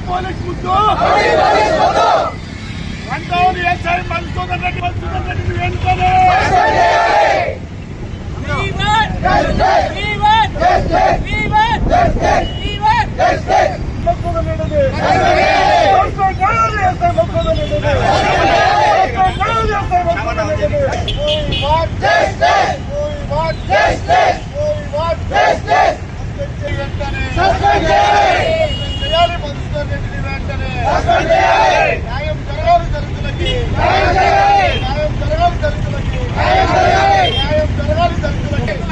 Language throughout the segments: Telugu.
పోలీస్ ముద్దు వంటౌని ఎస్ఐ మధుసూదన్ రెడ్డి వెంటనే న్యాయం జరగాలి దళితులకి, న్యాయం జరగాలి దళితులకి, న్యాయం జరగాలి దళితులకి.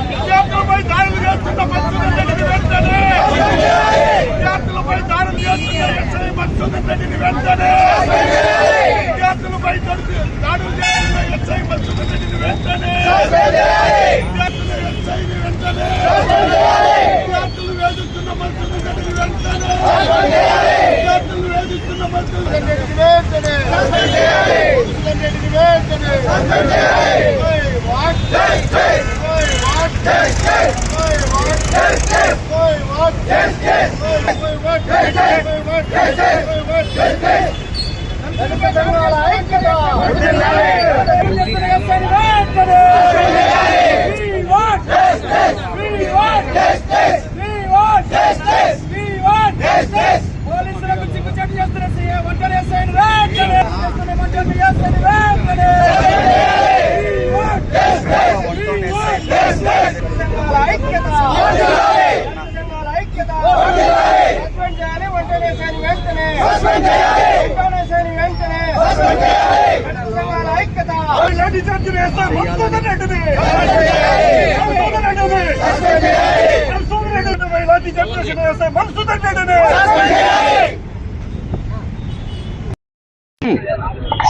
విద్యార్థులపై దాడులు చేస్తున్న మధుసూదన్ రెడ్డిని వెంటనే, విద్యార్థులపై దాడులు చేస్తున్న ఎస్ఐ మధుసూదన్ రెడ్డిని వెంటనే, విద్యార్థులపై దాడులు చేస్తున్న ఎస్ఐ మధుసూదన్ రెడ్డిని వెంటనే, విద్యార్థుల ఎస్ఐని వెంటనే, విద్యార్థులు వేధిస్తున్న మధుసూదన్ రెడ్డిని వెంటనే, విద్యార్థులు వేధిస్తున్న మధుసూదన్ రెడ్డిని వెంటనే, మధుసూదన్ రెడ్డిని వెంటనే. పోలీసులకు చిక్కుచాటు చేస్తున్న ఒంటరి ఎస్ఐని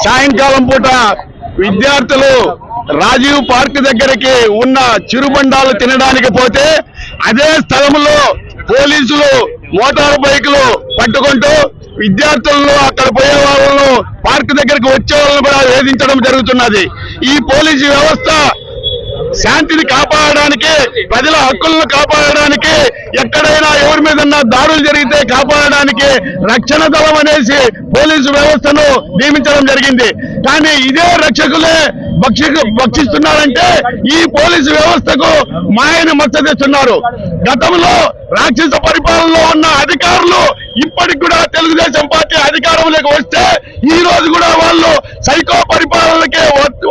సాయంకాలం పూట విద్యార్థులు రాజీవ్ పార్క్ దగ్గరికి ఉన్న చిరుబండాలు తినడానికి పోతే అదే స్థలంలో పోలీసులు మోటార్ బైకులు పట్టుకుంటూ విద్యార్థులను అక్కడ పోయే వాళ్ళను పార్క్ దగ్గరికి వచ్చే వాళ్ళను కూడా వేధించడం జరుగుతున్నది. ఈ పోలీసు వ్యవస్థ శాంతిని కాపాడడానికి, ప్రజల హక్కులను కాపాడడానికి, ఎక్కడైనా ఎవరి మీద దాడులు జరిగితే కాపాడడానికి రక్షణ దళం అనేసి పోలీసు వ్యవస్థను నియమించడం జరిగింది. కానీ ఇదే రక్షకులే భక్షిస్తున్నారంటే ఈ పోలీసు వ్యవస్థకు మాయని మచ్చదిస్తున్నారు. గతంలో రాక్షస పరిపాలనలో ఉన్న అధికారులు ఇప్పటికి కూడా తెలుగుదేశం పార్టీ అధికారంలోకి వస్తే ఈ రోజు కూడా వాళ్ళు సైకో పరిపాలనకే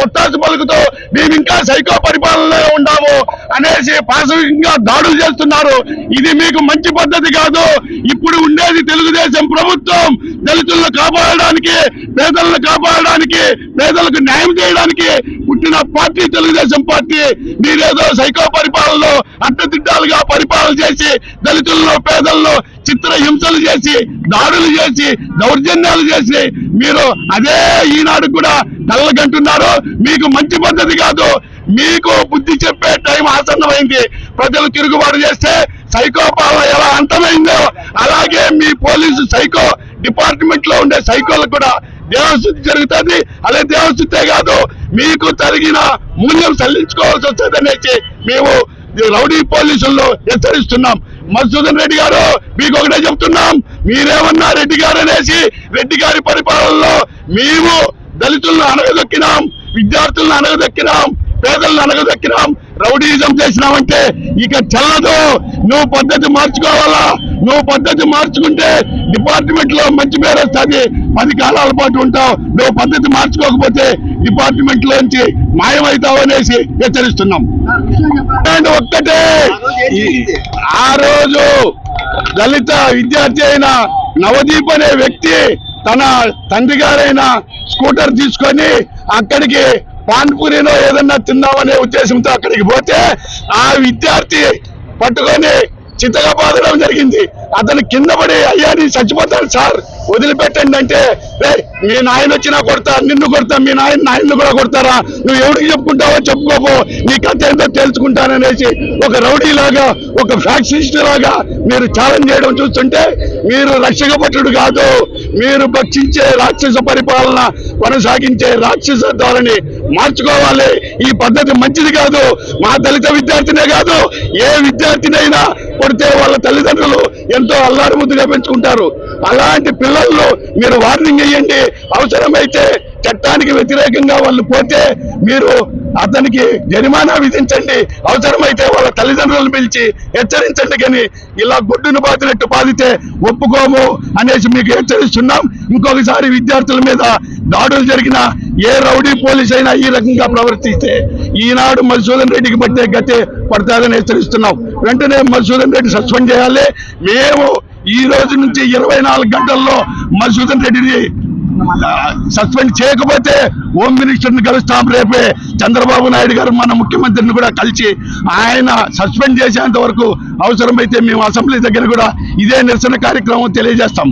ఒత్తాసు పలుకుతూ మేము ఇంకా సైకో పరిపాలనలో ఉండాము అనేసి పాశవికంగా దాడులు చేస్తున్నారు. ఇది మీకు మంచి పద్ధతి కాదు. ఇప్పుడు ఉండేది తెలుగుదేశం ప్రభుత్వం దళితులను కాపాడడానికి, పేదలను కాపాడడానికి, పేదలకు న్యాయం చేయడానికి పుట్టిన పార్టీ తెలుగుదేశం పార్టీ. మీరేదో సైకో పరిపాలనలో అడ్డదిడ్డాలుగా పరిపాలన చేసి దళితులను, పేదలను చిత్ర హింసలు చేసి, దాడులు చేసి, దౌర్జన్యాలు చేసి మీరు అదే ఈనాడు కూడా కళ్ళగంటున్నారు. మీకు మంచి పద్ధతి కాదు. మీకు బుద్ధి చెప్పే టైం ఆసన్నమైంది. ప్రజలు తిరుగుబాటు చేస్తే సైకో పాలన ఎలా అంతమైందో అలాగే మీ పోలీసు సైకో డిపార్ట్మెంట్ లో ఉండే సైకోలకు కూడా దేవశుద్ధి జరుగుతుంది. అదే దేవశుద్ధే కాదు, మీకు తగిన మూల్యం చెల్లించుకోవాల్సి వస్తుంది అనేసి మేము రౌడీ పోలీసుల్లో హెచ్చరిస్తున్నాం. మధుసూదన్ రెడ్డి గారు మీకు ఒకటే చెప్తున్నాం, మీరేమన్నా రెడ్డి గారు అనేసి రెడ్డి గారి పరిపాలనలో మేము దళితులను అనగదొక్కినాం, విద్యార్థులను అనగదొక్కినాం, పేదలను అనగదొక్కినాం, రౌడీజం చేసినామంటే ఇక చెల్లదు. నువ్వు పద్ధతి మార్చుకోవాలా. నువ్వు పద్ధతి మార్చుకుంటే డిపార్ట్మెంట్ లో మంచి పేరు వస్తుంది, 10 కాలాల పాటు ఉంటావు. నువ్వు పద్ధతి మార్చుకోకపోతే డిపార్ట్మెంట్ లోంచి మాయమవుతావు అనేసి హెచ్చరిస్తున్నాం. ఒక్కటే, ఆ రోజు దళిత విద్యార్థి అయిన నవదీప్ అనే వ్యక్తి తన తండ్రి గారైన స్కూటర్ తీసుకొని అక్కడికి పాన్పూరిలో ఏదన్నా తిందామనే ఉద్దేశంతో అక్కడికి పోతే ఆ విద్యార్థి పట్టుకొని చిత్తగా బాధడం జరిగింది. అతను కింద పడి అయ్యా నీ చచ్చిపోతాను సార్ వదిలిపెట్టండి అంటే, మీ నాయన వచ్చినా కొడతా, నిన్ను కొడతా, మీ నాయన్ని కూడా కొడతారా, నువ్వు ఎవరికి చెప్పుకుంటావో చెప్పుకోపో, నీ కథ ఏంటో తెలుసుకుంటాననేసి ఒక రౌడీ లాగా, ఒక ఫ్యాక్సిస్ట్ లాగా మీరు ఛాలెంజ్ చేయడం చూస్తుంటే మీరు రక్షకభటుడు కాదు, మీరు భక్షించే రాక్షస పరిపాలన కొనసాగించే రాక్షస ధోరణి మార్చుకోవాలి. ఈ పద్ధతి మంచిది కాదు. మా దళిత విద్యార్థినే కాదు, ఏ విద్యార్థినైనా కొడితే వాళ్ళ తల్లిదండ్రులు ఎంతో అల్లారు ముద్దుగా పెంచుకుంటారు. అలాంటి పిల్లల్లో మీరు వార్నింగ్ ఇవ్వండి. అవసరమైతే చట్టానికి వ్యతిరేకంగా వాళ్ళు పోతే మీరు అతనికి జరిమానా విధించండి. అవసరమైతే వాళ్ళ తల్లిదండ్రులను పిలిచి హెచ్చరించండి. కానీ ఇలా గుడ్డును బాధినట్టు బాధితే ఒప్పుకోము అనేసి మీకు హెచ్చరిస్తున్నాం. ఇంకొకసారి విద్యార్థుల మీద దాడులు జరిగిన ఏ రౌడీ పోలీస్ అయినా ఈ రకంగా ప్రవర్తిస్తే ఈనాడు మధుసూదన్ రెడ్డికి పట్టే గతే పడతాదని హెచ్చరిస్తున్నాం. వెంటనే మధుసూదన్ రెడ్డి సస్పెండ్ చేయాలి. మేము ఈ రోజు నుంచి 24 గంటల్లో మధుసూదన్ రెడ్డిని సస్పెండ్ చేయకపోతే హోమ్ మినిస్టర్ని కలుస్తాం. రేపే చంద్రబాబు నాయుడు గారు మన ముఖ్యమంత్రిని కూడా కలిసి ఆయన సస్పెండ్ చేసేంత వరకు అవసరమైతే మేము అసెంబ్లీ దగ్గర కూడా ఇదే నిరసన కార్యక్రమం తెలియజేస్తాం.